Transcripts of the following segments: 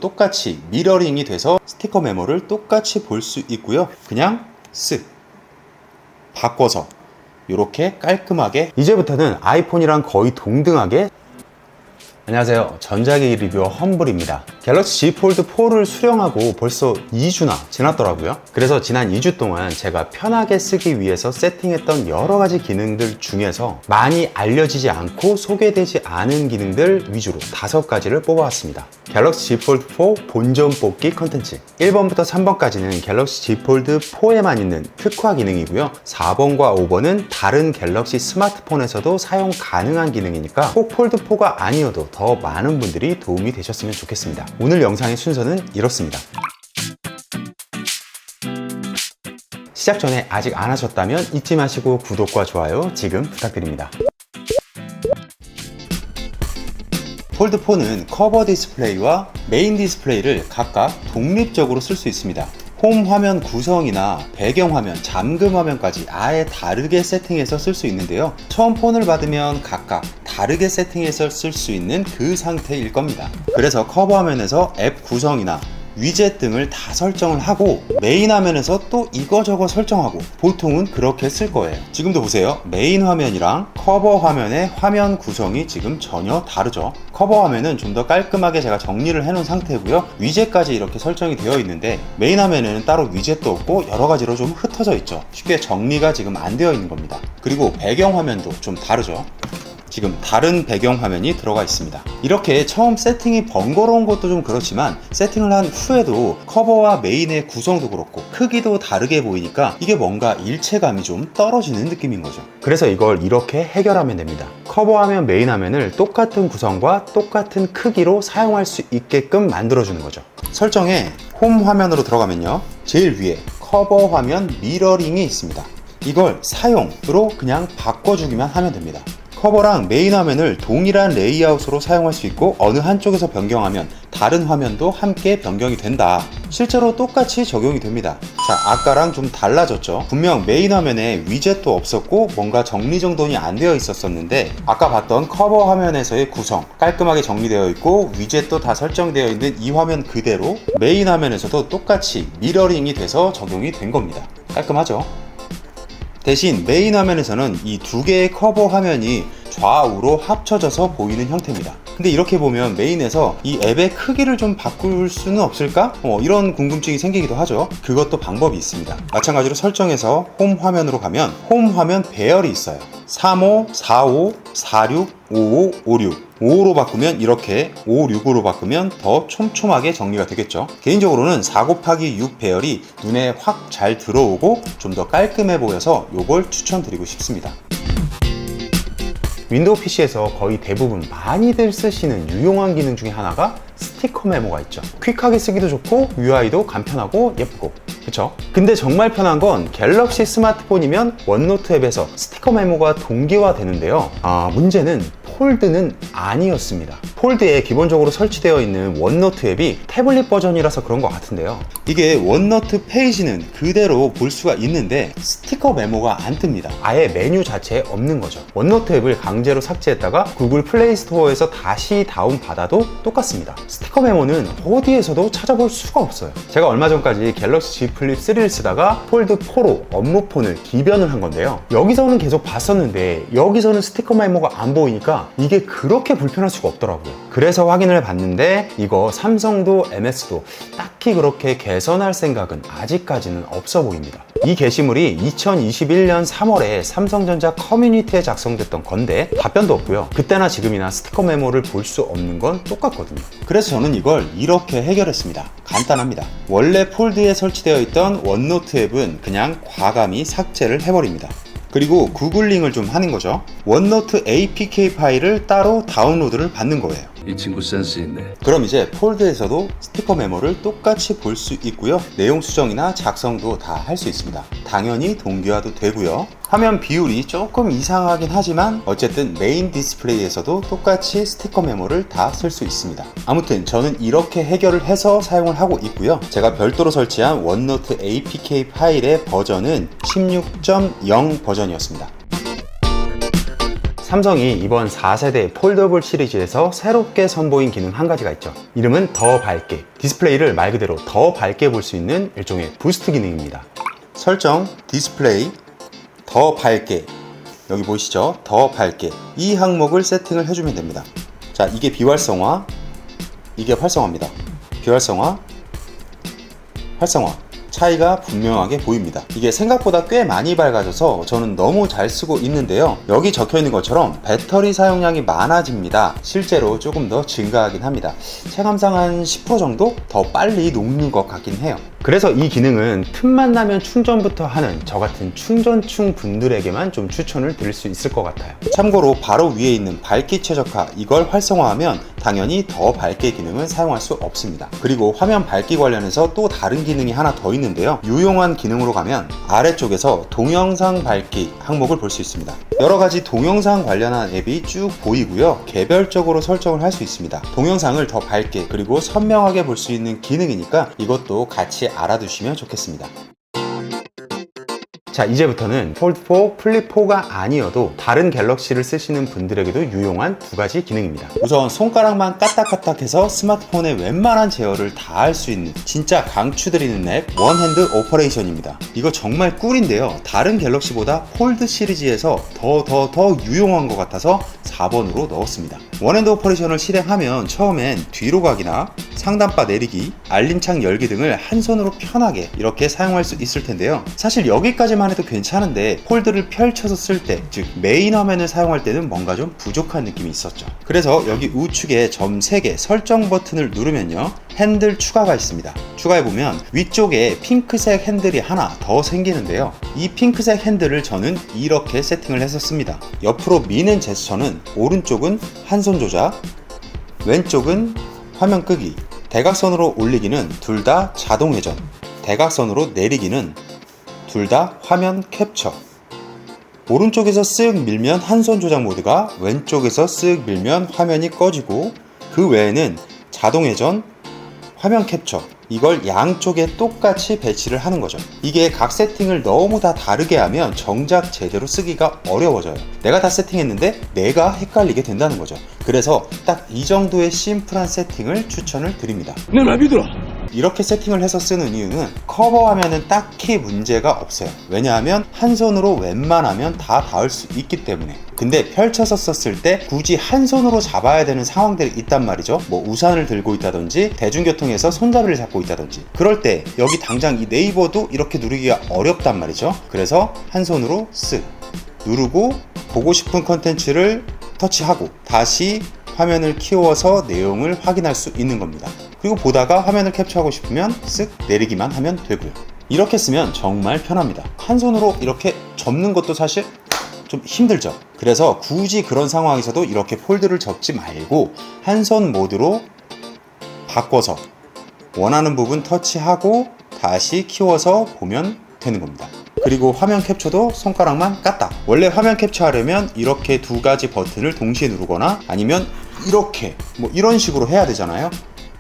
똑같이 미러링이 돼서 스티커 메모를 똑같이 볼 수 있고요. 그냥 쓱 바꿔서 이렇게 깔끔하게 이제부터는 아이폰이랑 거의 동등하게. 안녕하세요, 전자기기 리뷰어 험블입니다. 갤럭시 Z 폴드 4를 수령하고 벌써 2주나 지났더라고요. 그래서 지난 2주 동안 제가 편하게 쓰기 위해서 세팅했던 여러가지 기능들 중에서 많이 알려지지 않고 소개되지 않은 기능들 위주로 5가지를 뽑아왔습니다. 갤럭시 Z 폴드 4 본전 뽑기 컨텐츠 1번부터 3번까지는 갤럭시 Z 폴드 4에만 있는 특화 기능이고요. 4번과 5번은 다른 갤럭시 스마트폰에서도 사용 가능한 기능이니까 꼭 폴드 4가 아니어도 더 많은 분들이 도움이 되셨으면 좋겠습니다. 오늘 영상의 순서는 이렇습니다. 시작 전에 아직 안 하셨다면 잊지 마시고 구독과 좋아요 지금 부탁드립니다. 폴드 4는 커버 디스플레이와 메인 디스플레이를 각각 독립적으로 쓸 수 있습니다. 홈 화면 구성이나 배경 화면, 잠금 화면까지 아예 다르게 세팅해서 쓸 수 있는데요. 처음 폰을 받으면 각각 다르게 세팅해서 쓸 수 있는 그 상태일 겁니다. 그래서 커버 화면에서 앱 구성이나 위젯 등을 다 설정을 하고 메인 화면에서 또 이거저거 설정하고 보통은 그렇게 쓸 거예요. 지금도 보세요. 메인 화면이랑 커버 화면의 화면 구성이 지금 전혀 다르죠. 커버 화면은 좀 더 깔끔하게 제가 정리를 해놓은 상태고요. 위젯까지 이렇게 설정이 되어 있는데 메인 화면에는 따로 위젯도 없고 여러가지로 좀 흩어져 있죠. 쉽게 정리가 지금 안 되어 있는 겁니다. 그리고 배경 화면도 좀 다르죠. 지금 다른 배경 화면이 들어가 있습니다. 이렇게 처음 세팅이 번거로운 것도 좀 그렇지만 세팅을 한 후에도 커버와 메인의 구성도 그렇고 크기도 다르게 보이니까 이게 뭔가 일체감이 좀 떨어지는 느낌인 거죠. 그래서 이걸 이렇게 해결하면 됩니다. 커버 화면, 메인 화면을 똑같은 구성과 똑같은 크기로 사용할 수 있게끔 만들어주는 거죠. 설정에 홈 화면으로 들어가면요, 제일 위에 커버 화면 미러링이 있습니다. 이걸 사용으로 그냥 바꿔주기만 하면 됩니다. 커버랑 메인 화면을 동일한 레이아웃으로 사용할 수 있고 어느 한쪽에서 변경하면 다른 화면도 함께 변경이 된다. 실제로 똑같이 적용이 됩니다. 자, 아까랑 좀 달라졌죠. 분명 메인 화면에 위젯도 없었고 뭔가 정리정돈이 안 되어 있었는데 아까 봤던 커버 화면에서의 구성 깔끔하게 정리되어 있고 위젯도 다 설정되어 있는 이 화면 그대로 메인 화면에서도 똑같이 미러링이 돼서 적용이 된 겁니다. 깔끔하죠? 대신 메인 화면에서는 이 두 개의 커버 화면이 좌우로 합쳐져서 보이는 형태입니다. 근데 이렇게 보면 메인에서 이 앱의 크기를 좀 바꿀 수는 없을까? 이런 궁금증이 생기기도 하죠. 그것도 방법이 있습니다. 마찬가지로 설정해서 홈 화면으로 가면 홈 화면 배열이 있어요. 35, 45, 46, 55, 56 5로 바꾸면 이렇게 5, 6으로 바꾸면 더 촘촘하게 정리가 되겠죠. 개인적으로는 4 곱하기 6 배열이 눈에 확 잘 들어오고 좀 더 깔끔해 보여서 이걸 추천드리고 싶습니다. 윈도우 PC에서 거의 대부분 많이들 쓰시는 유용한 기능 중에 하나가 스티커 메모가 있죠. 퀵하게 쓰기도 좋고 UI도 간편하고 예쁘고, 그쵸? 근데 정말 편한 건 갤럭시 스마트폰이면 원노트 앱에서 스티커 메모가 동기화 되는데요. 문제는 폴드는 아니었습니다. 폴드에 기본적으로 설치되어 있는 원노트 앱이 태블릿 버전이라서 그런 것 같은데요. 이게 원노트 페이지는 그대로 볼 수가 있는데 스티커 메모가 안 뜹니다. 아예 메뉴 자체에 없는 거죠. 원노트 앱을 강제로 삭제했다가 구글 플레이 스토어에서 다시 다운받아도 똑같습니다. 스티커 메모는 어디에서도 찾아볼 수가 없어요. 제가 얼마 전까지 갤럭시 Z 플립 3를 쓰다가 폴드 4로 업무폰을 기변을 한 건데요. 여기서는 계속 봤었는데 여기서는 스티커 메모가 안 보이니까 이게 그렇게 불편할 수가 없더라고요. 그래서 확인을 해봤는데 이거 삼성도 MS도 딱히 그렇게 개선할 생각은 아직까지는 없어 보입니다. 이 게시물이 2021년 3월에 삼성전자 커뮤니티에 작성됐던 건데 답변도 없고요. 그때나 지금이나 스티커 메모를 볼 수 없는 건 똑같거든요. 그래서 저는 이걸 이렇게 해결했습니다. 간단합니다. 원래 폴드에 설치되어 있던 원노트 앱은 그냥 과감히 삭제를 해버립니다. 그리고 구글링을 좀 하는 거죠. 원노트 APK 파일을 따로 다운로드를 받는 거예요. 이 친구 센스 있네. 그럼 이제 폴드에서도 스티커 메모를 똑같이 볼 수 있고요. 내용 수정이나 작성도 다 할 수 있습니다. 당연히 동기화도 되고요. 화면 비율이 조금 이상하긴 하지만 어쨌든 메인 디스플레이에서도 똑같이 스티커 메모를 다 쓸 수 있습니다. 아무튼 저는 이렇게 해결을 해서 사용을 하고 있고요. 제가 별도로 설치한 원노트 APK 파일의 버전은 16.0 버전이었습니다. 삼성이 이번 4세대 폴더블 시리즈에서 새롭게 선보인 기능 한 가지가 있죠. 이름은 더 밝게. 디스플레이를 말 그대로 더 밝게 볼 수 있는 일종의 부스트 기능입니다. 설정, 디스플레이, 더 밝게. 여기 보이시죠? 더 밝게. 이 항목을 세팅을 해주면 됩니다. 자, 이게 비활성화, 이게 활성화입니다. 비활성화, 활성화. 차이가 분명하게 보입니다. 이게 생각보다 꽤 많이 밝아져서 저는 너무 잘 쓰고 있는데요. 여기 적혀 있는 것처럼 배터리 사용량이 많아집니다. 실제로 조금 더 증가하긴 합니다. 체감상 한 10% 정도 더 빨리 녹는 것 같긴 해요. 그래서 이 기능은 틈만 나면 충전부터 하는 저 같은 충전충 분들에게만 좀 추천을 드릴 수 있을 것 같아요. 참고로 바로 위에 있는 밝기 최적화, 이걸 활성화하면 당연히 더 밝게 기능은 사용할 수 없습니다. 그리고 화면 밝기 관련해서 또 다른 기능이 하나 더 있는데요. 유용한 기능으로 가면 아래쪽에서 동영상 밝기 항목을 볼 수 있습니다. 여러가지 동영상 관련한 앱이 쭉 보이고요. 개별적으로 설정을 할 수 있습니다. 동영상을 더 밝게 그리고 선명하게 볼 수 있는 기능이니까 이것도 같이 알아두시면 좋겠습니다. 자, 이제부터는 폴드4, 플립4가 아니어도 다른 갤럭시를 쓰시는 분들에게도 유용한 두 가지 기능입니다. 우선 손가락만 까딱까딱해서 스마트폰의 웬만한 제어를 다 할 수 있는 진짜 강추드리는 앱 원핸드 오퍼레이션입니다. 이거 정말 꿀인데요. 다른 갤럭시보다 폴드 시리즈에서 더 유용한 것 같아서 4번으로 넣었습니다. 원핸드 오퍼레이션을 실행하면 처음엔 뒤로 가기나 상단바 내리기, 알림창 열기 등을 한 손으로 편하게 이렇게 사용할 수 있을 텐데요. 사실 여기까지만 해도 괜찮은데 폴드를 펼쳐서 쓸 때, 즉 메인 화면을 사용할 때는 뭔가 좀 부족한 느낌이 있었죠. 그래서 여기 우측에 점 3개 설정 버튼을 누르면요, 핸들 추가가 있습니다. 추가해보면 위쪽에 핑크색 핸들이 하나 더 생기는데요. 이 핑크색 핸들을 저는 이렇게 세팅을 했었습니다. 옆으로 미는 제스처는 오른쪽은 한 손 조작, 왼쪽은 화면 끄기, 대각선으로 올리기는 둘 다 자동 회전, 대각선으로 내리기는 둘 다 화면 캡처. 오른쪽에서 쓱 밀면 한 손 조작 모드가, 왼쪽에서 쓱 밀면 화면이 꺼지고, 그 외에는 자동 회전, 화면 캡처, 이걸 양쪽에 똑같이 배치를 하는 거죠. 이게 각 세팅을 너무 다 다르게 하면 정작 제대로 쓰기가 어려워져요. 내가 다 세팅했는데 내가 헷갈리게 된다는 거죠. 그래서 딱 이 정도의 심플한 세팅을 추천을 드립니다. 내 말 믿어라. 이렇게 세팅을 해서 쓰는 이유는 커버하면은 딱히 문제가 없어요. 왜냐하면 한 손으로 웬만하면 다 닿을 수 있기 때문에. 근데 펼쳐서 썼을 때 굳이 한 손으로 잡아야 되는 상황들이 있단 말이죠. 뭐 우산을 들고 있다든지 대중교통에서 손잡이를 잡고 있다든지, 그럴 때 여기 당장 이 네이버도 이렇게 누르기가 어렵단 말이죠. 그래서 한 손으로 쓱 누르고 보고 싶은 컨텐츠를 터치하고 다시 화면을 키워서 내용을 확인할 수 있는 겁니다. 그리고 보다가 화면을 캡처하고 싶으면 쓱 내리기만 하면 되고요. 이렇게 쓰면 정말 편합니다. 한 손으로 이렇게 접는 것도 사실 좀 힘들죠. 그래서 굳이 그런 상황에서도 이렇게 폴드를 접지 말고 한 손 모드로 바꿔서 원하는 부분 터치하고 다시 키워서 보면 되는 겁니다. 그리고 화면 캡처도 손가락만 까딱. 원래 화면 캡처하려면 이렇게 두 가지 버튼을 동시에 누르거나 아니면 이렇게 뭐 이런 식으로 해야 되잖아요.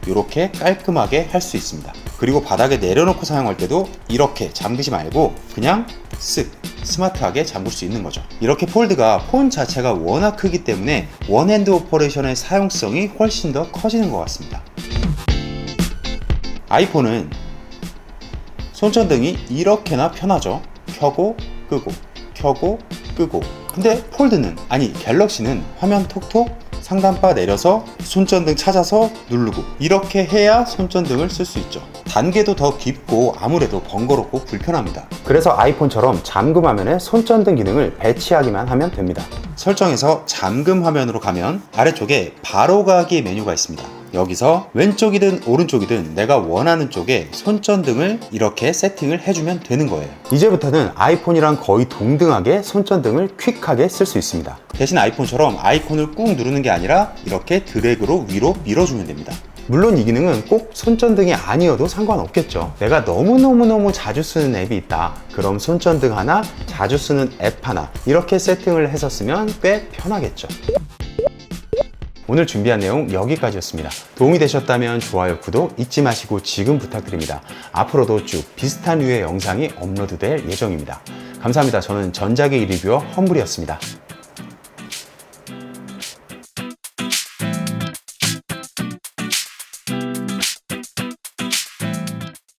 이렇게 깔끔하게 할 수 있습니다. 그리고 바닥에 내려놓고 사용할 때도 이렇게 잠그지 말고 그냥 쓱 스마트하게 잠글 수 있는 거죠. 이렇게 폴드가 폰 자체가 워낙 크기 때문에 원핸드 오퍼레이션의 사용성이 훨씬 더 커지는 것 같습니다. 아이폰은 손전등이 이렇게나 편하죠. 켜고 끄고 켜고 끄고. 근데 폴드는, 아니 갤럭시는 화면 톡톡 상단바 내려서 손전등 찾아서 누르고 이렇게 해야 손전등을 쓸 수 있죠. 단계도 더 깊고 아무래도 번거롭고 불편합니다. 그래서 아이폰처럼 잠금 화면에 손전등 기능을 배치하기만 하면 됩니다. 설정에서 잠금 화면으로 가면 아래쪽에 바로가기 메뉴가 있습니다. 여기서 왼쪽이든 오른쪽이든 내가 원하는 쪽에 손전등을 이렇게 세팅을 해주면 되는 거예요. 이제부터는 아이폰이랑 거의 동등하게 손전등을 퀵하게 쓸 수 있습니다. 대신 아이폰처럼 아이콘을 꾹 누르는 게 아니라 이렇게 드래그로 위로 밀어주면 됩니다. 물론 이 기능은 꼭 손전등이 아니어도 상관없겠죠. 내가 너무너무 자주 쓰는 앱이 있다. 그럼 손전등 하나, 자주 쓰는 앱 하나, 이렇게 세팅을 해서 쓰면 꽤 편하겠죠. 오늘 준비한 내용 여기까지였습니다. 도움이 되셨다면 좋아요, 구독 잊지 마시고 지금 부탁드립니다. 앞으로도 쭉 비슷한 류의 영상이 업로드될 예정입니다. 감사합니다. 저는 전자기기 리뷰어 험블이었습니다.